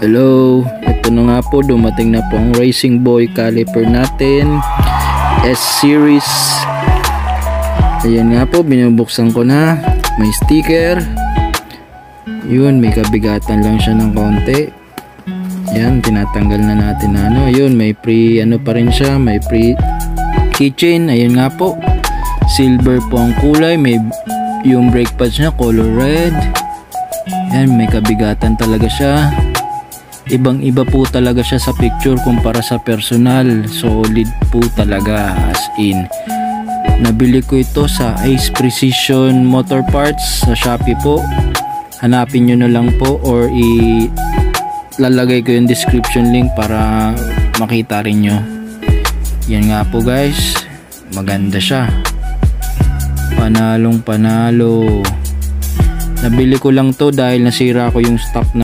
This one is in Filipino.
Hello, ito na nga po, dumating na po ang Racing Boy caliper natin, S-Series. Ayan nga po, binubuksan ko na, may sticker. Yun, may kabigatan lang siya ng konti. Yan, tinatanggal na natin na ano. Ayun, may pre ano pa rin siya, may pre keychain. Ayun nga po, silver po ang kulay, may yung brake pads niya color red. Yan, may kabigatan talaga siya. Ibang iba po talaga siya sa picture kumpara sa personal. Solid po talaga, as in. Nabili ko ito sa Ace Precision Motor Parts sa Shopee po. Hanapin nyo na lang po or ilalagay ko yung description link para makita rin nyo. Yan nga po guys, maganda siya. Panalong panalo. Nabili ko lang to dahil nasira ko yung stock na